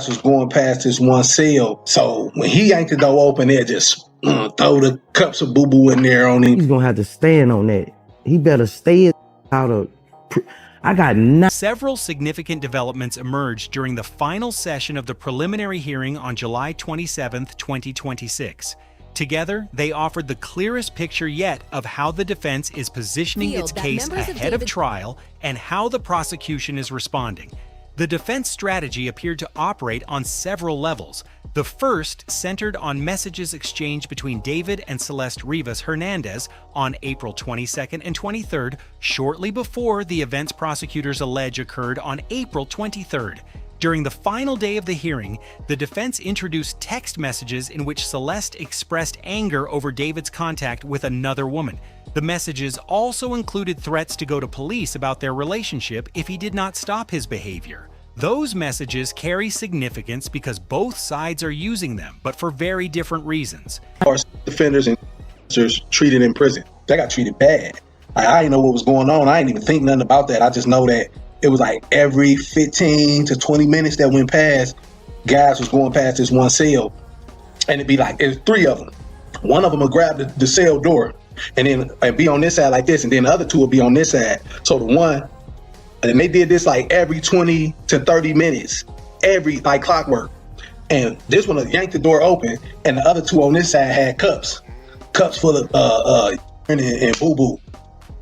was going past this one cell. So when he yanked the door open, they just throw the cups of boo-boo in there on him. He's gonna have to stand on that. He better stay out of... Several significant developments emerged during the final session of the preliminary hearing on July 27, 2026. Together, they offered the clearest picture yet of how the defense is positioning its case ahead of trial and how the prosecution is responding. The defense strategy appeared to operate on several levels. The first centered on messages exchanged between David and Celeste Rivas Hernandez on April 22nd and 23rd, shortly before the events prosecutors allege occurred on April 23rd. During the final day of the hearing, the defense introduced text messages in which Celeste expressed anger over David's contact with another woman. The messages also included threats to go to police about their relationship if he did not stop his behavior. Those messages carry significance because both sides are using them, but for very different reasons. Defenders and treated in prison. They got treated bad. I didn't know what was going on. I didn't even think nothing about that. I just know that it was like every 15 to 20 minutes that went past, guys was going past this one cell. And it'd be like, there's three of them. One of them would grab the cell door and then be on this side like this, and then the other two would be on this side. So the one, and they did this like every 20 to 30 minutes, every like clockwork. And this one yanked the door open, and the other two on this side had cups full of and boo-boo.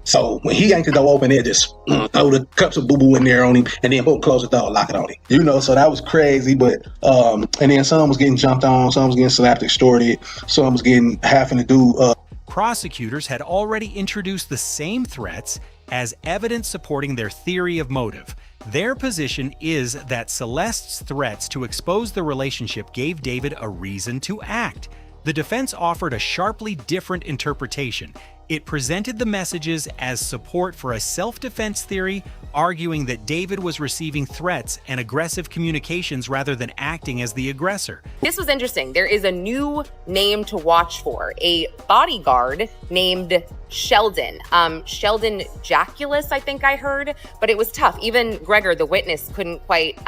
So when he yanked the door open, they just throw the cups of boo-boo in there on him, and then boom, close the door, lock it on him. You know, so that was crazy. But and then some was getting jumped on, some was getting slapped, extorted, some was having to do. Prosecutors had already introduced the same threats as evidence supporting their theory of motive. Their position is that Celeste's threats to expose the relationship gave David a reason to act. The defense offered a sharply different interpretation. It presented the messages as support for a self-defense theory, arguing that David was receiving threats and aggressive communications rather than acting as the aggressor. This was interesting. There is a new name to watch for, a bodyguard named Sheldon. Sheldon Jaculus, I think I heard, but it was tough. Even Gregor, the witness, couldn't quite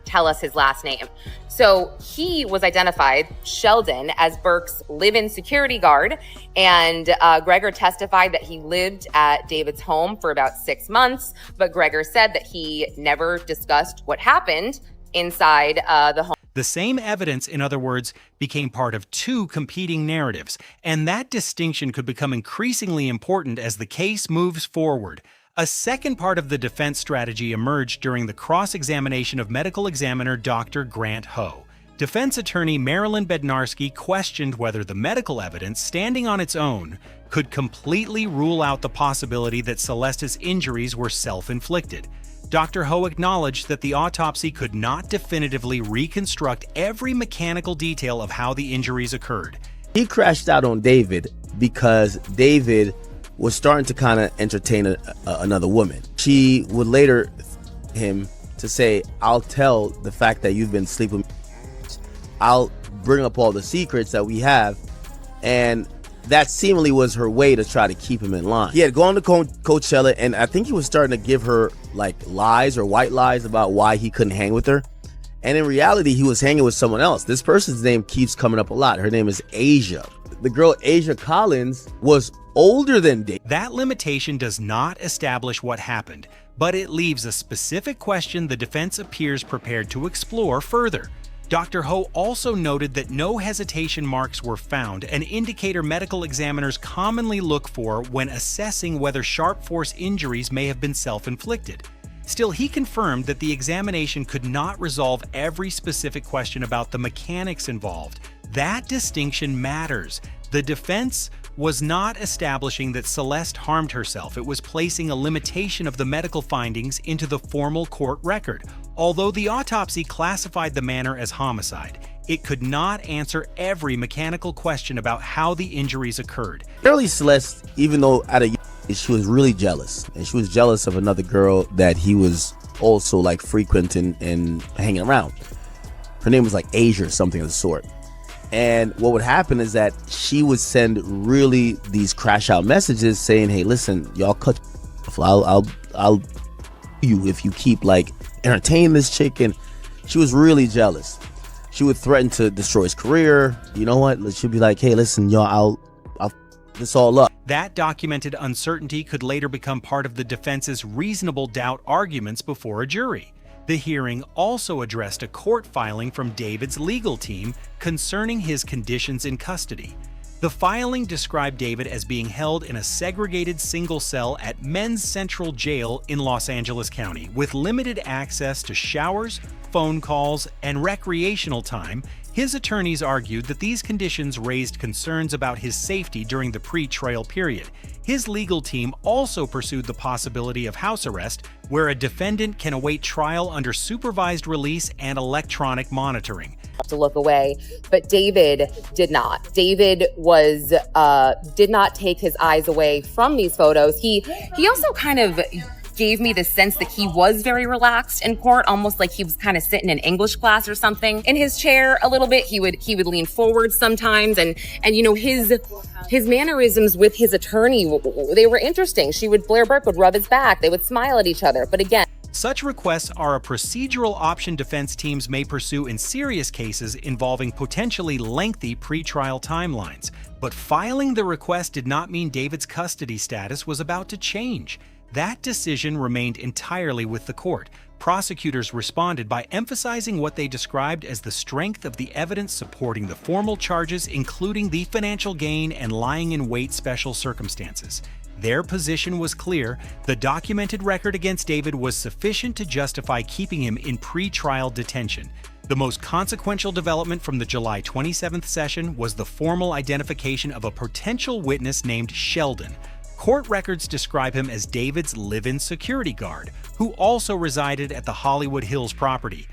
tell us his last name. So he was identified, Sheldon, as Burke's live-in security guard, and Gregor testified that he lived at David's home for about 6 months, but Gregor said that he never discussed what happened inside the home. The same evidence, in other words, became part of two competing narratives, and that distinction could become increasingly important as the case moves forward. A second part of the defense strategy emerged during the cross-examination of medical examiner Dr. Grant Ho. Defense attorney Marilyn Bednarski questioned whether the medical evidence, standing on its own, could completely rule out the possibility that Celeste's injuries were self-inflicted. Dr. Ho acknowledged that the autopsy could not definitively reconstruct every mechanical detail of how the injuries occurred. He crashed out on David because David was starting to kind of entertain another woman. She would later him to say, I'll tell the fact that you've been sleeping with me. I'll bring up all the secrets that we have. And that seemingly was her way to try to keep him in line. He had gone to Coachella, and I think he was starting to give her like lies or white lies about why he couldn't hang with her. And in reality, he was hanging with someone else. This person's name keeps coming up a lot. Her name is Asia. The girl Asia Collins was older than Dave. That limitation does not establish what happened, but it leaves a specific question the defense appears prepared to explore further. Dr. Ho also noted that no hesitation marks were found, an indicator medical examiners commonly look for when assessing whether sharp force injuries may have been self-inflicted. Still, he confirmed that the examination could not resolve every specific question about the mechanics involved. That distinction matters. The defense was not establishing that Celeste harmed herself. It was placing a limitation of the medical findings into the formal court record. Although the autopsy classified the manner as homicide, it could not answer every mechanical question about how the injuries occurred. Early Celeste, even though at a young age, she was really jealous, and she was jealous of another girl that he was also like frequenting and hanging around. Her name was like Asia or something of the sort. And what would happen is that she would send really these crash out messages saying, hey, listen, y'all cut, I'll you if you keep like entertaining this chick. And She was really jealous. She would threaten to destroy his career. You know what? She'd be like, hey, listen, y'all, I'll this all up. That documented uncertainty could later become part of the defense's reasonable doubt arguments before a jury. The hearing also addressed a court filing from David's legal team concerning his conditions in custody. The filing described David as being held in a segregated single cell at Men's Central Jail in Los Angeles County, with limited access to showers, phone calls, and recreational time. His attorneys argued that these conditions raised concerns about his safety during the pre-trial period. His legal team also pursued the possibility of house arrest, where a defendant can await trial under supervised release and electronic monitoring. To look away, but David did not. David was did not take his eyes away from these photos. He also kind of gave me the sense that he was very relaxed in court, almost like he was kind of sitting in English class or something in his chair a little bit. He would lean forward sometimes, and you know, his mannerisms with his attorney, they were interesting. Blair Burke would rub his back, they would smile at each other. But again, such requests are a procedural option defense teams may pursue in serious cases involving potentially lengthy pretrial timelines. But filing the request did not mean David's custody status was about to change. That decision remained entirely with the court. Prosecutors responded by emphasizing what they described as the strength of the evidence supporting the formal charges, including the financial gain and lying in wait special circumstances. Their position was clear. The documented record against David was sufficient to justify keeping him in pre-trial detention. The most consequential development from the July 27th session was the formal identification of a potential witness named Sheldon. Court records describe him as David's live-in security guard, who also resided at the Hollywood Hills property.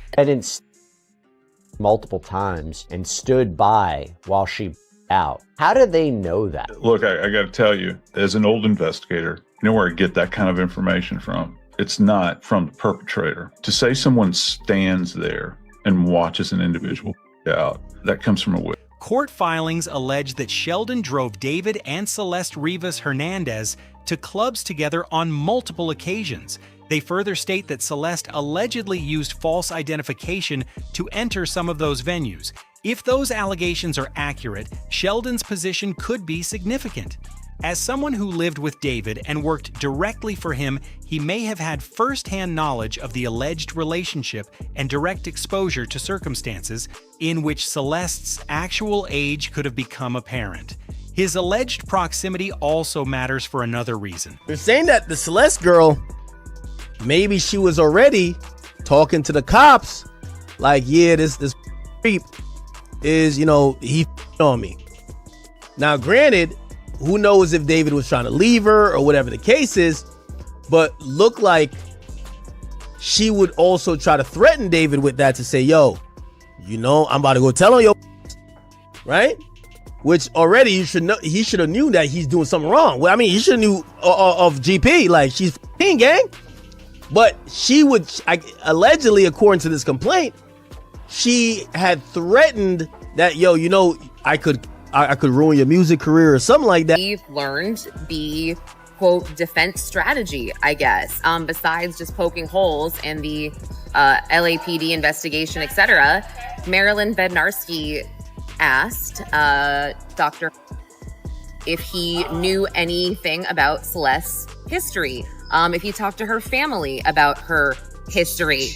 Multiple times and stood by while she out. How do they know that? Look, I got to tell you, as an old investigator, you know where I get that kind of information from? It's not from the perpetrator. To say someone stands there and watches an individual out, that comes from a witness. Court filings allege that Sheldon drove David and Celeste Rivas Hernandez to clubs together on multiple occasions. They further state that Celeste allegedly used false identification to enter some of those venues. If those allegations are accurate, Sheldon's position could be significant. As someone who lived with David and worked directly for him, he may have had first-hand knowledge of the alleged relationship and direct exposure to circumstances in which Celeste's actual age could have become apparent. His alleged proximity also matters for another reason. They're saying that the Celeste girl, maybe she was already talking to the cops, like, yeah, this creep is, you know, he on me. Now, granted, who knows if David was trying to leave her or whatever the case is, but look like she would also try to threaten David with that, to say, yo, you know, I'm about to go tell on your, right? Which already you should know, he should have knew that he's doing something wrong. Well, I mean, he should have knew of GP, like, she's f***ing gang. But she would, allegedly, according to this complaint, she had threatened that, yo, you know, I could ruin your music career or something like that. We've learned the quote defense strategy, I guess, besides just poking holes in the LAPD investigation, etc. Marilyn Bednarski asked Dr. if he knew anything about Celeste's history, if he talked to her family about her history.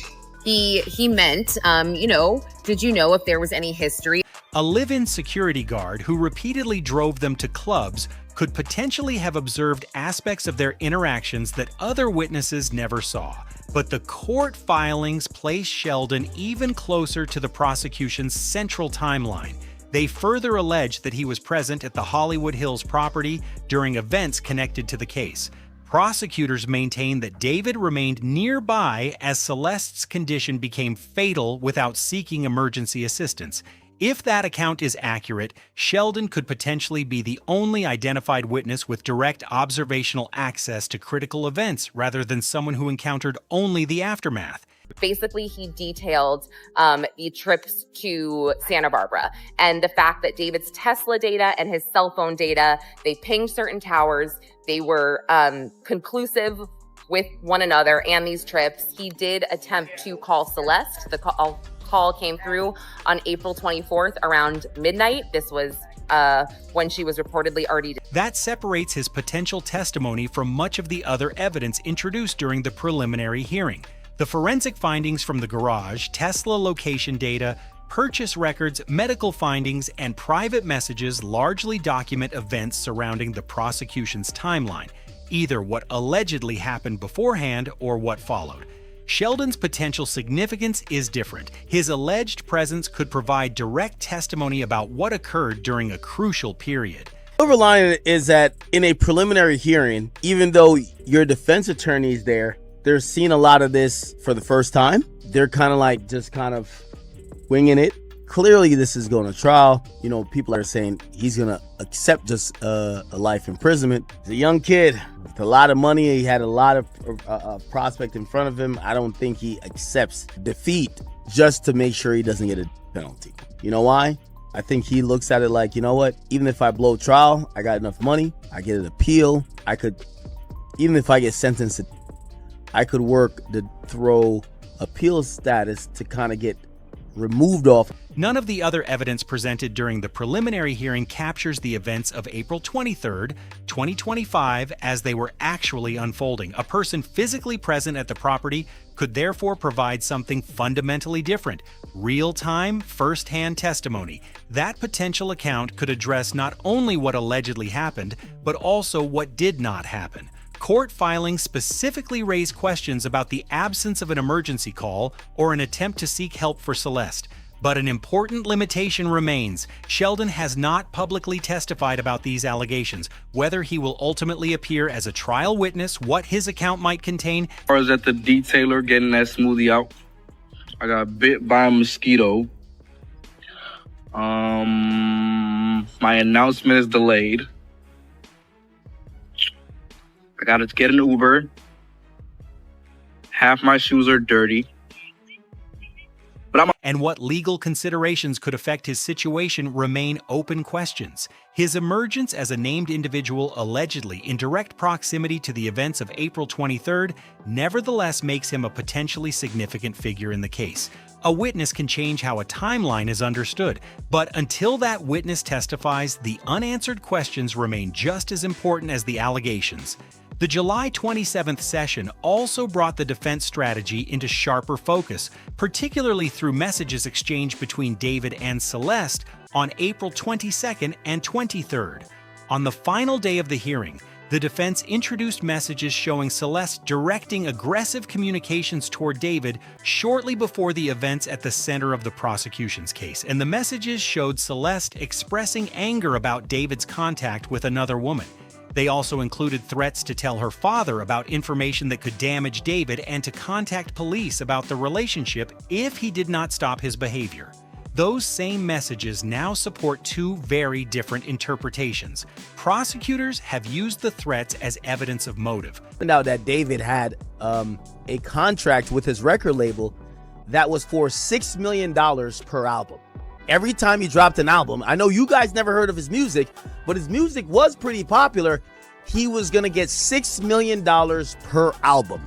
He meant, you know, did you know if there was any history? A live-in security guard who repeatedly drove them to clubs could potentially have observed aspects of their interactions that other witnesses never saw. But the court filings place Sheldon even closer to the prosecution's central timeline. They further allege that he was present at the Hollywood Hills property during events connected to the case. Prosecutors maintain that David remained nearby as Celeste's condition became fatal without seeking emergency assistance. If that account is accurate, Sheldon could potentially be the only identified witness with direct observational access to critical events rather than someone who encountered only the aftermath. Basically, he detailed the trips to Santa Barbara and the fact that David's Tesla data and his cell phone data, they pinged certain towers. They were conclusive with one another and these trips. He did attempt to call Celeste. The call call came through on April 24th around midnight. This was when she was reportedly already dead. That separates his potential testimony from much of the other evidence introduced during the preliminary hearing. The forensic findings from the garage, Tesla location data, purchase records, medical findings, and private messages largely document events surrounding the prosecution's timeline, either what allegedly happened beforehand or what followed. Sheldon's potential significance is different. His alleged presence could provide direct testimony about what occurred during a crucial period. Silver lining is that in a preliminary hearing, even though your defense attorney is there, they're seeing a lot of this for the first time. They're kind of winging it. Clearly, this is going to trial. You know, people are saying he's going to accept just a life imprisonment. He's a young kid with a lot of money. He had a lot of prospect in front of him. I don't think he accepts defeat just to make sure he doesn't get a penalty. You know why? I think he looks at it like, you know what? Even if I blow trial, I got enough money. I get an appeal. Even if I get sentenced, I could work to throw appeal status to kind of get removed off. None of the other evidence presented during the preliminary hearing captures the events of April 23, 2025 as they were actually unfolding. A person physically present at the property could therefore provide something fundamentally different: real-time, first-hand testimony. That potential account could address not only what allegedly happened, but also what did not happen. Court filings specifically raise questions about the absence of an emergency call or an attempt to seek help for Celeste. But an important limitation remains. Sheldon has not publicly testified about these allegations, whether he will ultimately appear as a trial witness, what his account might contain. I was at the detailer getting that smoothie out. I got bit by a mosquito. My announcement is delayed. I gotta get an Uber. Half my shoes are dirty. And what legal considerations could affect his situation remain open questions. His emergence as a named individual allegedly in direct proximity to the events of April 23rd nevertheless makes him a potentially significant figure in the case. A witness can change how a timeline is understood, but until that witness testifies, the unanswered questions remain just as important as the allegations. The July 27th session also brought the defense strategy into sharper focus, particularly through messages exchanged between David and Celeste on April 22nd and 23rd. On the final day of the hearing, the defense introduced messages showing Celeste directing aggressive communications toward David shortly before the events at the center of the prosecution's case, and the messages showed Celeste expressing anger about David's contact with another woman. They also included threats to tell her father about information that could damage David and to contact police about the relationship if he did not stop his behavior. Those same messages now support two very different interpretations. Prosecutors have used the threats as evidence of motive. Found out that David had a contract with his record label that was for $6 million per album. Every time he dropped an album, I know you guys never heard of his music, but his music was pretty popular. He was going to get $6 million per album.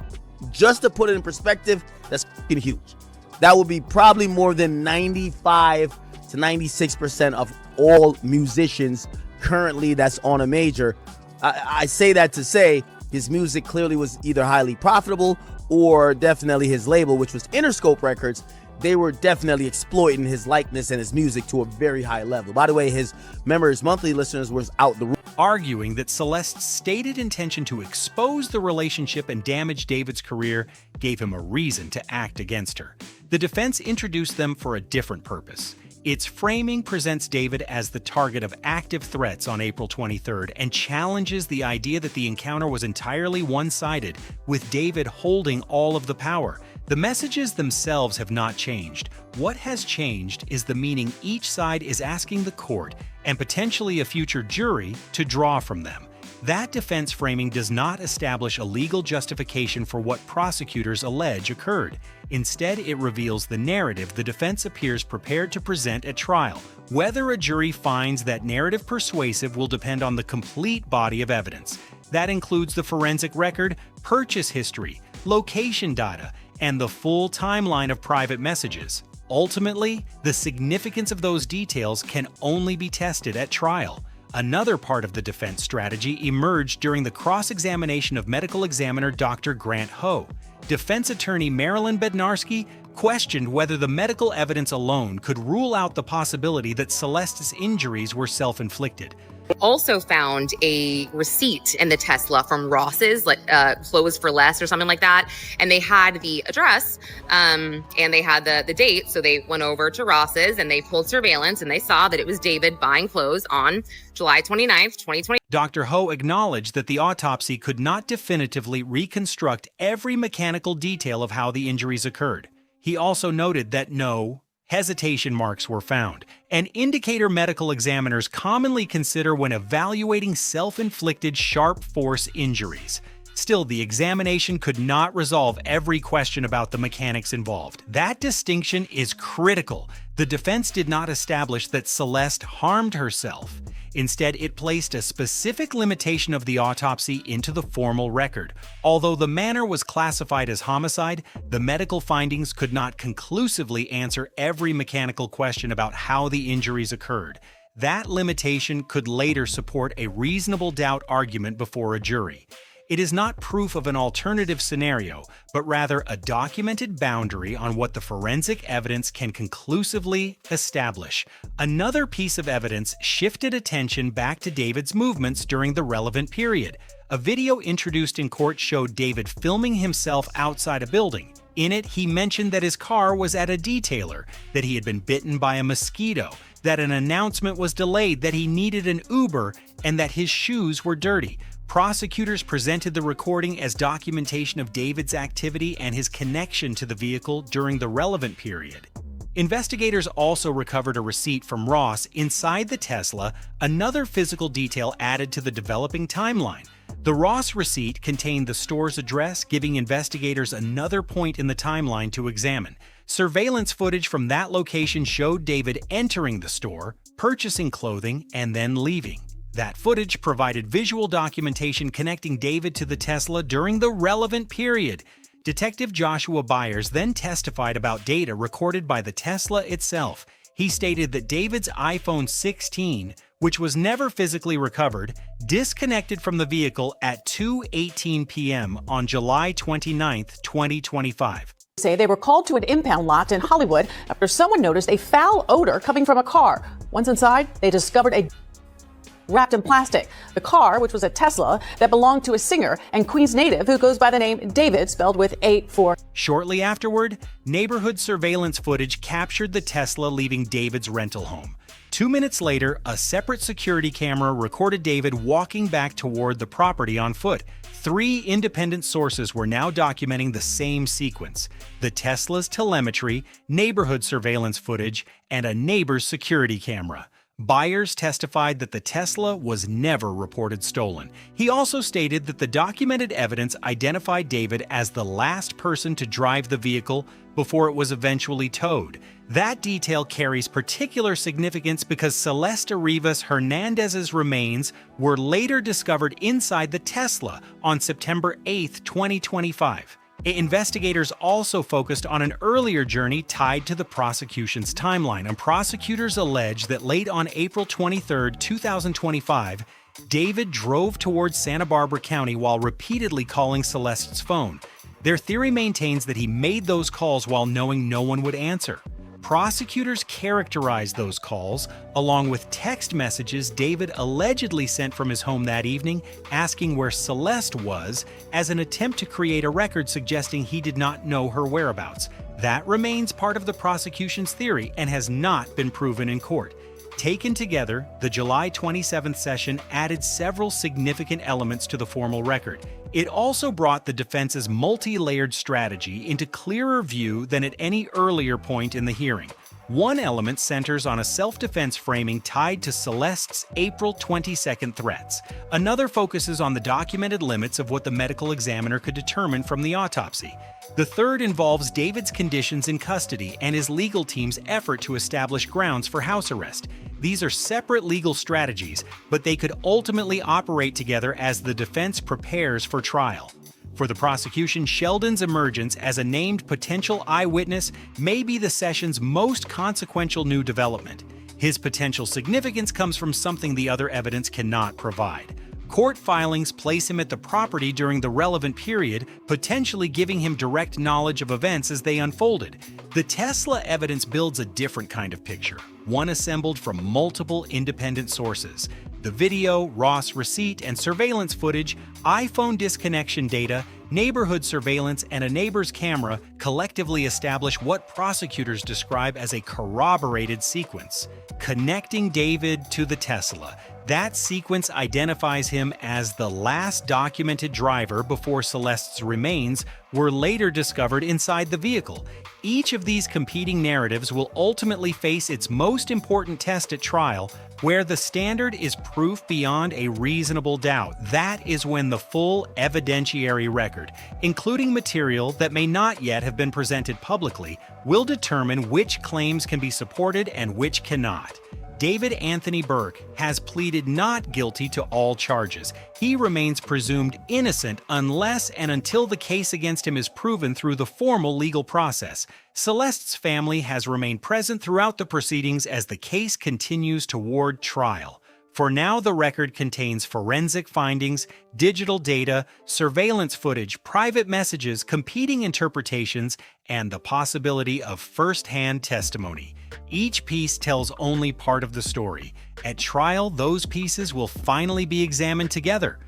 Just to put it in perspective, that's fucking huge. That would be probably more than 95 to 96% of all musicians currently that's on a major. I say that to say his music clearly was either highly profitable or definitely his label, which was Interscope Records. They were definitely exploiting his likeness and his music to a very high level. By the way, his monthly listeners was out the roof. Arguing that Celeste's stated intention to expose the relationship and damage David's career gave him a reason to act against her. The defense introduced them for a different purpose. Its framing presents David as the target of active threats on April 23rd and challenges the idea that the encounter was entirely one-sided, with David holding all of the power. The messages themselves have not changed. What has changed is the meaning each side is asking the court, and potentially a future jury, to draw from them. That defense framing does not establish a legal justification for what prosecutors allege occurred. Instead, it reveals the narrative the defense appears prepared to present at trial. Whether a jury finds that narrative persuasive will depend on the complete body of evidence. That includes the forensic record, purchase history, location data, and the full timeline of private messages. Ultimately, the significance of those details can only be tested at trial. Another part of the defense strategy emerged during the cross-examination of medical examiner Dr. Grant Ho. Defense attorney Marilyn Bednarski questioned whether the medical evidence alone could rule out the possibility that Celeste's injuries were self-inflicted. Also found a receipt in the Tesla from Ross's, like clothes for less or something like that. And they had the address and they had the date. So they went over to Ross's and they pulled surveillance and they saw that it was David buying clothes on July 29th, 2020. Dr. Ho acknowledged that the autopsy could not definitively reconstruct every mechanical detail of how the injuries occurred. He also noted that no hesitation marks were found, an indicator medical examiners commonly consider when evaluating self-inflicted sharp force injuries. Still, the examination could not resolve every question about the mechanics involved. That distinction is critical. The defense did not establish that Celeste harmed herself. Instead, it placed a specific limitation of the autopsy into the formal record. Although the manner was classified as homicide, the medical findings could not conclusively answer every mechanical question about how the injuries occurred. That limitation could later support a reasonable doubt argument before a jury. It is not proof of an alternative scenario, but rather a documented boundary on what the forensic evidence can conclusively establish. Another piece of evidence shifted attention back to David's movements during the relevant period. A video introduced in court showed David filming himself outside a building. In it, he mentioned that his car was at a detailer, that he had been bitten by a mosquito, that an announcement was delayed, that he needed an Uber, and that his shoes were dirty. Prosecutors presented the recording as documentation of David's activity and his connection to the vehicle during the relevant period. Investigators also recovered a receipt from Ross inside the Tesla, another physical detail added to the developing timeline. The Ross receipt contained the store's address, giving investigators another point in the timeline to examine. Surveillance footage from that location showed David entering the store, purchasing clothing, and then leaving. That footage provided visual documentation connecting David to the Tesla during the relevant period. Detective Joshua Byers then testified about data recorded by the Tesla itself. He stated that David's iPhone 16, which was never physically recovered, disconnected from the vehicle at 2:18 p.m. on July 29, 2025. Say they were called to an impound lot in Hollywood after someone noticed a foul odor coming from a car. Once inside, they discovered a wrapped in plastic. The car, which was a Tesla that belonged to a singer and Queens native who goes by the name David, spelled with 8-4. Shortly afterward, neighborhood surveillance footage captured the Tesla leaving David's rental home. 2 minutes later, a separate security camera recorded David walking back toward the property on foot. 3 independent sources were now documenting the same sequence: the Tesla's telemetry, neighborhood surveillance footage, and a neighbor's security camera. Byers testified that the Tesla was never reported stolen. He also stated that the documented evidence identified David as the last person to drive the vehicle before it was eventually towed. That detail carries particular significance because Celeste Rivas Hernandez's remains were later discovered inside the Tesla on September 8, 2025. Investigators also focused on an earlier journey tied to the prosecution's timeline, and prosecutors allege that late on April 23, 2025, David drove towards Santa Barbara County while repeatedly calling Celeste's phone. Their theory maintains that he made those calls while knowing no one would answer. Prosecutors characterized those calls, along with text messages David allegedly sent from his home that evening asking where Celeste was, as an attempt to create a record suggesting he did not know her whereabouts. That remains part of the prosecution's theory and has not been proven in court. Taken together, the July 27th session added several significant elements to the formal record. It also brought the defense's multi-layered strategy into clearer view than at any earlier point in the hearing. One element centers on a self-defense framing tied to Celeste's April 22nd threats. Another focuses on the documented limits of what the medical examiner could determine from the autopsy. The third involves David's conditions in custody and his legal team's effort to establish grounds for house arrest. These are separate legal strategies, but they could ultimately operate together as the defense prepares for trial. For the prosecution, Sheldon's emergence as a named potential eyewitness may be the session's most consequential new development. His potential significance comes from something the other evidence cannot provide. Court filings place him at the property during the relevant period, potentially giving him direct knowledge of events as they unfolded. The Tesla evidence builds a different kind of picture, one assembled from multiple independent sources. The video, Ross receipt, and surveillance footage, iPhone disconnection data, neighborhood surveillance, and a neighbor's camera collectively establish what prosecutors describe as a corroborated sequence, connecting David to the Tesla. That sequence identifies him as the last documented driver before Celeste's remains were later discovered inside the vehicle. Each of these competing narratives will ultimately face its most important test at trial, where the standard is proof beyond a reasonable doubt. That is when the full evidentiary record, including material that may not yet have been presented publicly, will determine which claims can be supported and which cannot. David Anthony Burke has pleaded not guilty to all charges. He remains presumed innocent unless and until the case against him is proven through the formal legal process. Celeste's family has remained present throughout the proceedings as the case continues toward trial. For now, the record contains forensic findings, digital data, surveillance footage, private messages, competing interpretations, and the possibility of first-hand testimony. Each piece tells only part of the story. At trial, those pieces will finally be examined together.